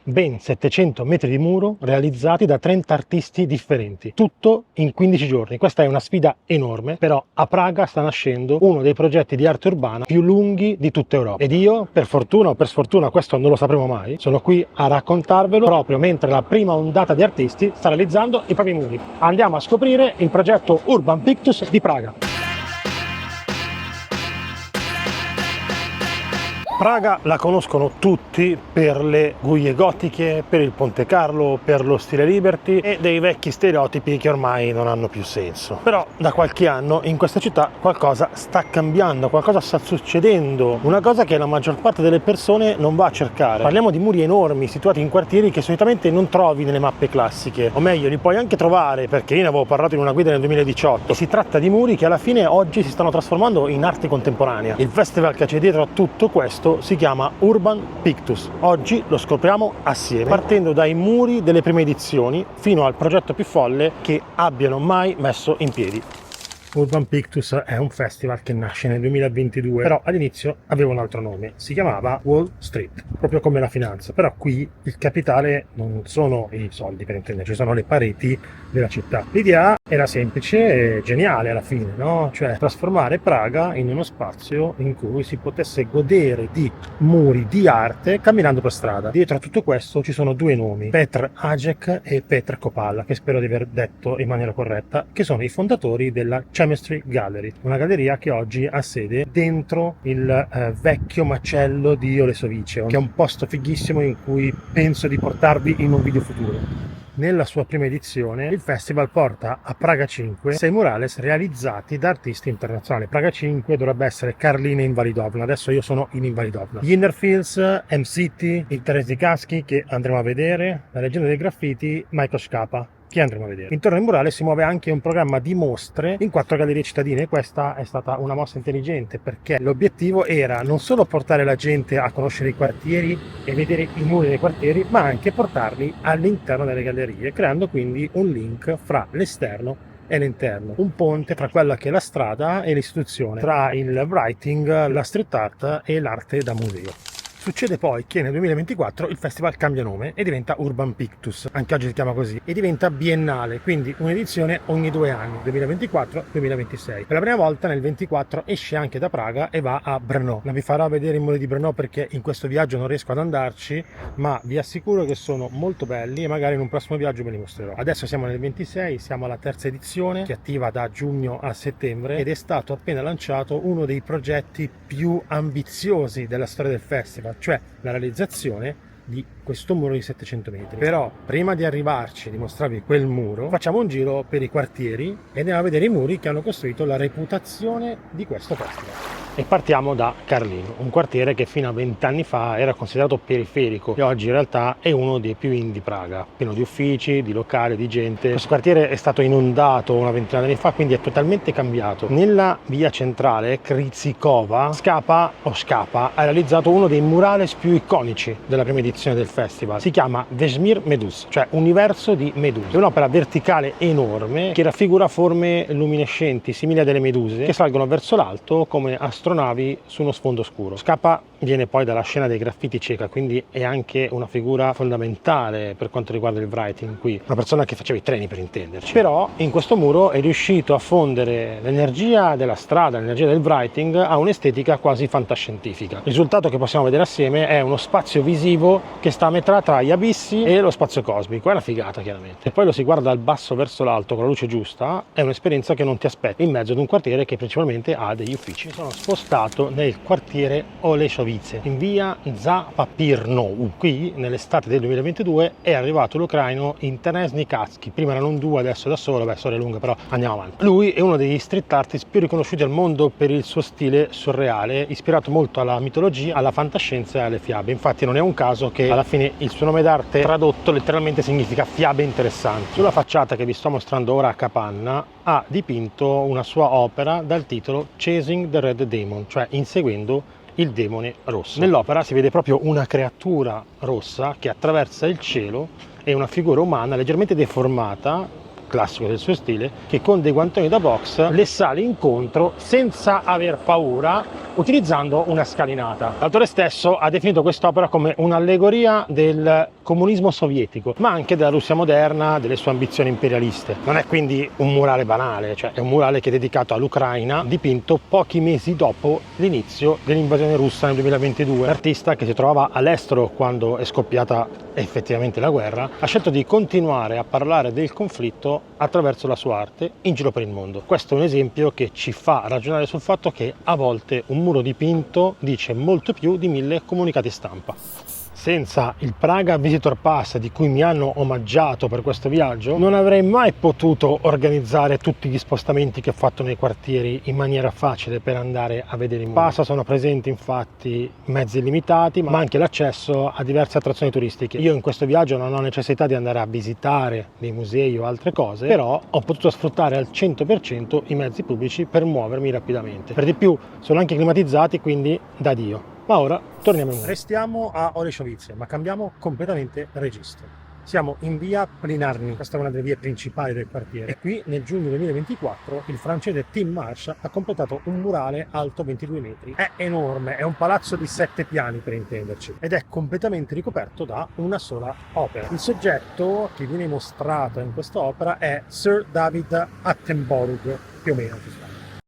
ben 700 metri di muro realizzati da 30 artisti differenti, tutto in 15 giorni. Questa è una sfida enorme, però a Praga sta nascendo uno dei progetti di arte urbana più lunghi di tutta Europa. Ed io, per fortuna o per sfortuna, questo non lo sapremo mai, sono qui a raccontarvelo proprio mentre la prima ondata di artisti sta realizzando i propri muri. Andiamo a scoprire il progetto Urban Pictus di Praga. Praga la conoscono tutti per le guglie gotiche, per il Ponte Carlo, per lo stile Liberty e dei vecchi stereotipi che ormai non hanno più senso. Però da qualche anno in questa città qualcosa sta cambiando, qualcosa sta succedendo, una cosa che la maggior parte delle persone non va a cercare. Parliamo di muri enormi situati in quartieri che solitamente non trovi nelle mappe classiche, o meglio li puoi anche trovare perché io ne avevo parlato in una guida nel 2018. Si tratta di muri che alla fine oggi si stanno trasformando in arte contemporanea. Il festival che c'è dietro a tutto questo si chiama Urban Pictus. Oggi lo scopriamo assieme, partendo dai muri delle prime edizioni fino al progetto più folle che abbiano mai messo in piedi. Urban Pictus è un festival che nasce nel 2022, però all'inizio aveva un altro nome, si chiamava Wall Street, proprio come la finanza, però qui il capitale non sono i soldi, per intenderci, sono le pareti della città. L'idea era semplice e geniale alla fine, no? Cioè trasformare Praga in uno spazio in cui si potesse godere di muri di arte camminando per strada. Dietro a tutto questo ci sono due nomi, Petr Hajek e Petr Kopala, che spero di aver detto in maniera corretta, che sono i fondatori della Chemistry Gallery, una galleria che oggi ha sede dentro il vecchio macello di Olesoviceo, che è un posto fighissimo in cui penso di portarvi in un video futuro. Nella sua prima edizione il festival porta a Praga 5 6 murales realizzati da artisti internazionali. Praga 5 dovrebbe essere Karlina Invalidovna, adesso io sono in Invalidovna. Innerfields, M-City, il Teresi Kasky che andremo a vedere, la leggenda dei graffiti, Michael Scapa che andremo a vedere. Intorno al murale si muove anche un programma di mostre in 4 gallerie cittadine. Questa è stata una mossa intelligente perché l'obiettivo era non solo portare la gente a conoscere i quartieri e vedere i muri dei quartieri, ma anche portarli all'interno delle gallerie, creando quindi un link fra l'esterno e l'interno, un ponte tra quella che è la strada e l'istituzione, tra il writing, la street art e l'arte da museo. Succede poi che nel 2024 il festival cambia nome e diventa Urban Pictus, anche oggi si chiama così, e diventa biennale, quindi un'edizione ogni 2 anni, 2024-2026. Per la prima volta nel 2024 esce anche da Praga e va a Brno. Non vi farò vedere i muri di Brno perché in questo viaggio non riesco ad andarci, ma vi assicuro che sono molto belli e magari in un prossimo viaggio ve li mostrerò. Adesso siamo nel 26, siamo alla terza edizione che attiva da giugno a settembre ed è stato appena lanciato uno dei progetti più ambiziosi della storia del festival, cioè la realizzazione di questo muro di 700 metri. Però prima di arrivarci, di mostrarvi quel muro, facciamo un giro per i quartieri e andiamo a vedere i muri che hanno costruito la reputazione di questo festival. E partiamo da Carlino, un quartiere che fino a 20 anni fa era considerato periferico e oggi in realtà è uno dei più in di Praga, pieno di uffici, di locali, di gente. Questo quartiere è stato inondato una ventina di anni fa, quindi è totalmente cambiato. Nella via centrale, Kryzikova, Scapa ha realizzato uno dei murales più iconici della prima edizione del festival. Si chiama Vesmir Medus, cioè Universo di Meduse. È un'opera verticale enorme che raffigura forme luminescenti simili a delle meduse che salgono verso l'alto come astronavi su uno sfondo scuro. Scapa viene poi dalla scena dei graffiti ceca, quindi è anche una figura fondamentale per quanto riguarda il writing qui, una persona che faceva i treni per intenderci. Però in questo muro è riuscito a fondere l'energia della strada, l'energia del writing a un'estetica quasi fantascientifica. Il risultato che possiamo vedere assieme è uno spazio visivo che sta a metà tra gli abissi e lo spazio cosmico. È una figata chiaramente. E poi lo si guarda dal basso verso l'alto con la luce giusta, è un'esperienza che non ti aspetti in mezzo ad un quartiere che principalmente ha degli uffici. Mi sono spostato nel quartiere Oleszowice, in via Zapapirnou. Qui nell'estate del 2022 è arrivato l'ucraino Teresi Kasky. Prima erano un duo, adesso da solo, storia lunga, però andiamo avanti. Lui è uno degli street artist più riconosciuti al mondo per il suo stile surreale, ispirato molto alla mitologia, alla fantascienza e alle fiabe. Infatti non è un caso che alla fine il suo nome d'arte tradotto letteralmente significa fiabe interessanti. Sulla facciata che vi sto mostrando ora a capanna ha dipinto una sua opera dal titolo Chasing the Red Demon, cioè inseguendo il demone rosso. Nell'opera si vede proprio una creatura rossa che attraversa il cielo e una figura umana leggermente deformata classico del suo stile, che con dei guantoni da box le sale incontro senza aver paura, utilizzando una scalinata. L'autore stesso ha definito quest'opera come un'allegoria del comunismo sovietico, ma anche della Russia moderna, delle sue ambizioni imperialiste. Non è quindi un murale banale, cioè è un murale che è dedicato all'Ucraina, dipinto pochi mesi dopo l'inizio dell'invasione russa nel 2022. L'artista, che si trovava all'estero quando è scoppiata effettivamente la guerra, ha scelto di continuare a parlare del conflitto attraverso la sua arte in giro per il mondo. Questo è un esempio che ci fa ragionare sul fatto che a volte un muro dipinto dice molto più di 1000 comunicati stampa. Senza il Praga Visitor Pass, di cui mi hanno omaggiato per questo viaggio, non avrei mai potuto organizzare tutti gli spostamenti che ho fatto nei quartieri in maniera facile per andare a vedere i muri. Pass sono presenti infatti mezzi illimitati, ma anche l'accesso a diverse attrazioni turistiche. Io in questo viaggio non ho necessità di andare a visitare dei musei o altre cose, però ho potuto sfruttare al 100% i mezzi pubblici per muovermi rapidamente. Per di più sono anche climatizzati, quindi da Dio. Ma ora torniamo in Ungheria. Restiamo a Orešovice, ma cambiamo completamente registro. Siamo in via Plinarni, questa è una delle vie principali del quartiere, e qui nel giugno 2024 il francese Tim Marsh ha completato un murale alto 22 metri. È enorme, è un palazzo di 7 piani per intenderci, ed è completamente ricoperto da una sola opera. Il soggetto che viene mostrato in questa opera è Sir David Attenborough, più o meno,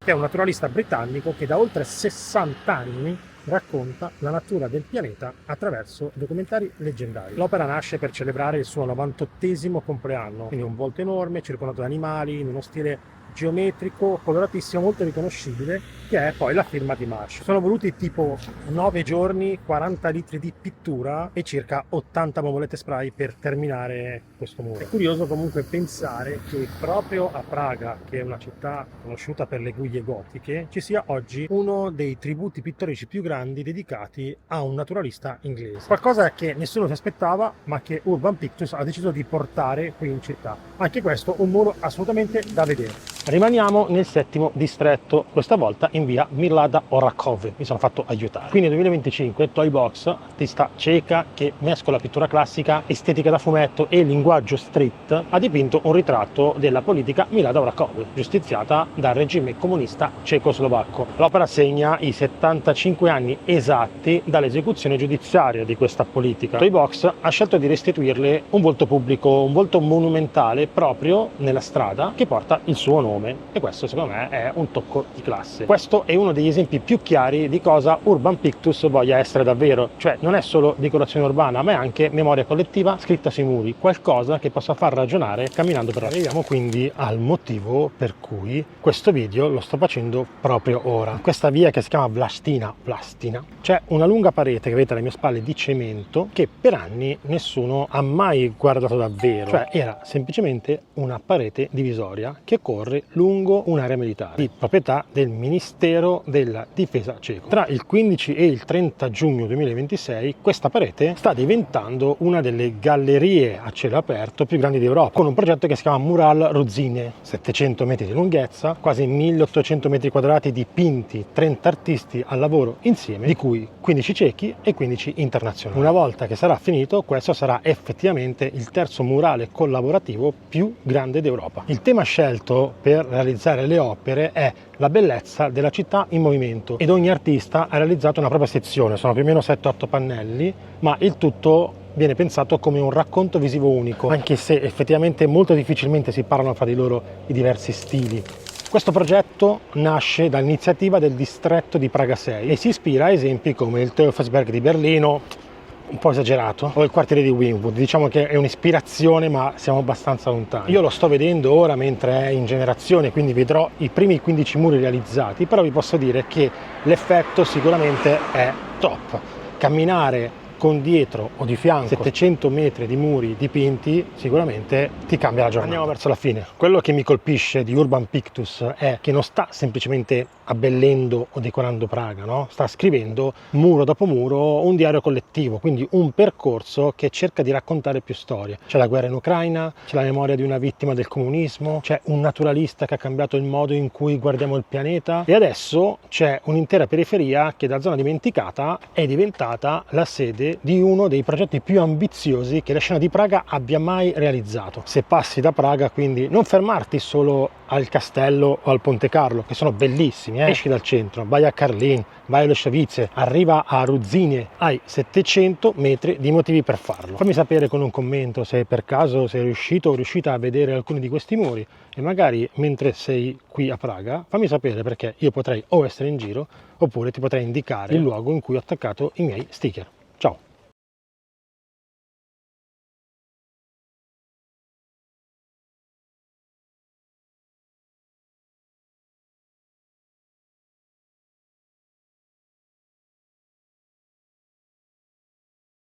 che è un naturalista britannico che da oltre 60 anni racconta la natura del pianeta attraverso documentari leggendari. L'opera nasce per celebrare il suo 98esimo compleanno, quindi un volto enorme, circondato da animali, in uno stile geometrico, coloratissimo, molto riconoscibile, che è poi la firma di Marsh. Sono voluti tipo 9 giorni, 40 litri di pittura e circa 80 bombolette spray per terminare questo muro. È curioso comunque pensare che proprio a Praga, che è una città conosciuta per le guglie gotiche, ci sia oggi uno dei tributi pittorici più grandi dedicati a un naturalista inglese. Qualcosa che nessuno si aspettava, ma che Urban Pictures ha deciso di portare qui in città. Anche questo un muro assolutamente da vedere. Rimaniamo nel 7° distretto, questa volta in via Milada Orakov. Mi sono fatto aiutare. Qui nel 2025 Toybox, artista ceca che mescola pittura classica, estetica da fumetto e linguaggio street, ha dipinto un ritratto della politica Milada Orakov, giustiziata dal regime comunista cecoslovacco. L'opera segna i 75 anni esatti dall'esecuzione giudiziaria di questa politica. Toybox ha scelto di restituirle un volto pubblico, un volto monumentale proprio nella strada che porta il suo nome, e questo secondo me è un tocco di classe. Questo è uno degli esempi più chiari di cosa Urban Pictures voglia essere davvero, cioè non è solo decorazione urbana, ma è anche memoria collettiva scritta sui muri, qualcosa che possa far ragionare camminando per la strada. Arriviamo quindi al motivo per cui questo video lo sto facendo proprio ora. In questa via che si chiama Vlastina, c'è una lunga parete che vedete alle mie spalle di cemento che per anni nessuno ha mai guardato davvero, cioè era semplicemente una parete divisoria che corre lungo un'area militare di proprietà del Ministero della Difesa ceco. Tra il 15 e il 30 giugno 2026 questa parete sta diventando una delle gallerie a cielo aperto più grandi d'Europa, con un progetto che si chiama Mural Ruzine, 700 metri di lunghezza, quasi 1800 metri quadrati dipinti, 30 artisti al lavoro insieme, di cui 15 cechi e 15 internazionali. Una volta che sarà finito, questo sarà effettivamente il terzo murale collaborativo più grande d'Europa. Il tema scelto per realizzare le opere è la bellezza della città in movimento, ed ogni artista ha realizzato una propria sezione, sono più o meno 7-8 pannelli, ma il tutto viene pensato come un racconto visivo unico, anche se effettivamente molto difficilmente si parlano fra di loro i diversi stili. Questo progetto nasce dall'iniziativa del distretto di Praga 6 e si ispira a esempi come il Teufelsberg di Berlino, un po' esagerato, o il quartiere di Wynwood. Diciamo che è un'ispirazione, ma siamo abbastanza lontani. Io lo sto vedendo ora mentre è in generazione, quindi vedrò i primi 15 muri realizzati, però vi posso dire che l'effetto sicuramente è top. Camminare con dietro o di fianco 700 metri di muri dipinti sicuramente ti cambia la giornata. Andiamo verso la fine. Quello che mi colpisce di Urban Pictures è che non sta semplicemente abbellendo o decorando Praga, no? Sta scrivendo muro dopo muro un diario collettivo, quindi un percorso che cerca di raccontare più storie. C'è la guerra in Ucraina, c'è la memoria di una vittima del comunismo, c'è un naturalista che ha cambiato il modo in cui guardiamo il pianeta, e adesso c'è un'intera periferia che da zona dimenticata è diventata la sede sede di uno dei progetti più ambiziosi che la scena di Praga abbia mai realizzato. Se passi da Praga, quindi non fermarti solo al castello o al Ponte Carlo, che sono bellissimi, esci dal centro, vai a Karlin, vai a Lescevice, arriva a Ruzzine, hai 700 metri di motivi per farlo. Fammi sapere con un commento se per caso sei riuscito o riuscita a vedere alcuni di questi muri, e magari mentre sei qui a Praga fammi sapere, perché io potrei o essere in giro oppure ti potrei indicare il luogo in cui ho attaccato i miei sticker. Ciao!